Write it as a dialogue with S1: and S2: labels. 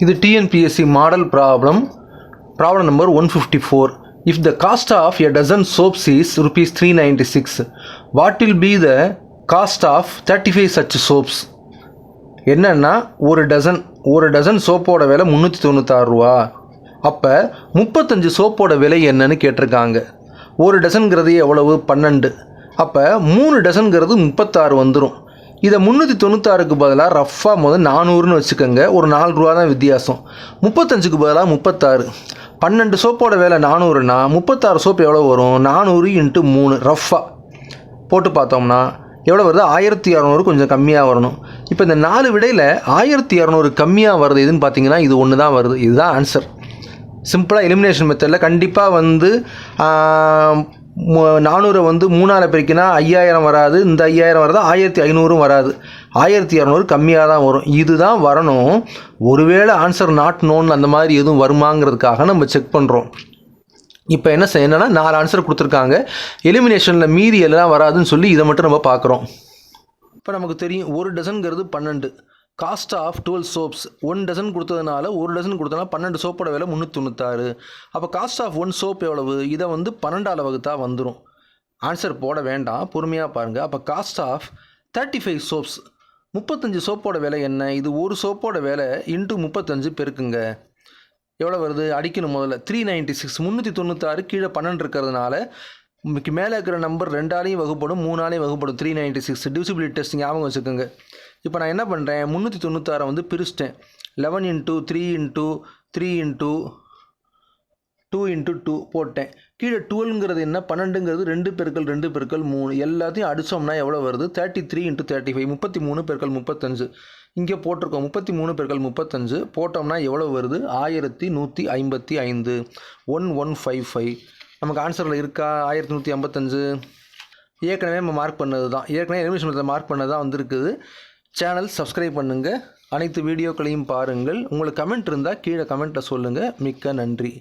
S1: இது TNPSC model problem number 154. If the cost of a dozen soaps is rupees 396, what will be the cost of 35 such soaps? என்னன்னா ஒரு dozen சோப்போட விலை 396 ரூபா. அப்போ 35 சோப்போட விலை என்னன்னு கேட்டிருக்காங்க. ஒரு டசன்கிறது எவ்வளவு? 12. அப்போ 3 டசன்கிறது 36 வந்துடும். இதை 396க்கு பதிலாக ரஃப்பாக முதல் 400ன்னு வச்சுக்கோங்க. ஒரு 4 ரூபா தான் வித்தியாசம். 35க்கு பதிலாக 36. 12 சோப்போட விலை 400னா 36 சோப்பு எவ்வளோ வரும்? 400 × 3 ரஃப்பாக போட்டு பார்த்தோம்னா எவ்வளோ வருது? 1600. கொஞ்சம் கம்மியாக வரணும். இப்போ இந்த 4 விடையில் 1200 கம்மியாக வருது எதுன்னு பார்த்தீங்கன்னா இது ஒன்று தான் வருது. இதுதான் ஆன்சர். சிம்பிளாக எலிமினேஷன் மெத்தடில் கண்டிப்பாக 400 3ஆல் பெருக்கினா 5000 வராது. இந்த 5000 வராது. 1500 வராது. 1200 கம்மியாக தான் வரும். இதுதான் வரணும். ஒருவேளை ஆன்சர் நாட் நோன் அந்த மாதிரி எதுவும் வருமாங்கிறதுக்காக நம்ம செக் பண்ணுறோம். இப்போ என்ன செய்யணும்னா 4 ஆன்சர் கொடுத்துருக்காங்க. எலிமினேஷனில் மீதி எல்லாம் வராதுன்னு சொல்லி இதை மட்டும் நம்ம பார்க்குறோம். இப்போ நமக்கு தெரியும் ஒரு டசன்கிறது 12. காஸ்ட் ஆஃப் 12 சோப்ஸ் 1 டசன் கொடுத்ததுனால 1 டசன் கொடுத்ததுனால 12 சோப்போட விலை 396. அப்போ காஸ்ட் ஆஃப் 1 சோப் எவ்வளவு? இதை 12ஆல் வகுத்தா வந்துடும். ஆன்சர் போட வேண்டாம், பொறுமையாக பாருங்கள். அப்போ காஸ்ட் ஆஃப் 35 சோப்ஸ் 35 சோப்போட விலை என்ன? இது ஒரு சோப்போட விலை × 35 பெருக்குங்க. எவ்வளோ வருது? அடிக்கணும். முதல்ல 396 396 கீழே 12 இருக்கிறதுனால மேலே இருக்கிற நம்பர் 2ஆலையும் வகுப்படும் 3ஆலையும் வகுப்படும். 396 டிவிசிபிலிட்டி டெஸ்ட் ஞாபகம் வச்சுக்கோங்க. இப்போ நான் என்ன பண்ணுறேன்? 396 பிரிச்சிட்டேன். 11 × 3 × 3 × 2 × 2 போட்டேன். கீழே 12ங்கிறது என்ன? 12ங்கிறது 2 × 2 × 3 எல்லாத்தையும் அடித்தோம்னா எவ்வளோ வருது? 33 × 35 33 × 35. இங்கே போட்டிருக்கோம் 33 × 35 போட்டோம்னா எவ்வளோ வருது? 1155. 1155 நமக்கு ஆன்சரில் இருக்கா? 1155 ஏற்கனவே நம்ம மார்க் பண்ணது தான். ஏற்கனவே எலிமினேஷன் மார்க் பண்ணது தான் வந்திருக்குது. சேனல் சப்ஸ்கிரைப் பண்ணுங்கள். அனைத்து வீடியோக்களையும் பாருங்கள். உங்களுக்கு கமெண்ட் இருந்தால் கீழே கமெண்ட்டில் சொல்லுங்கள். மிக்க நன்றி.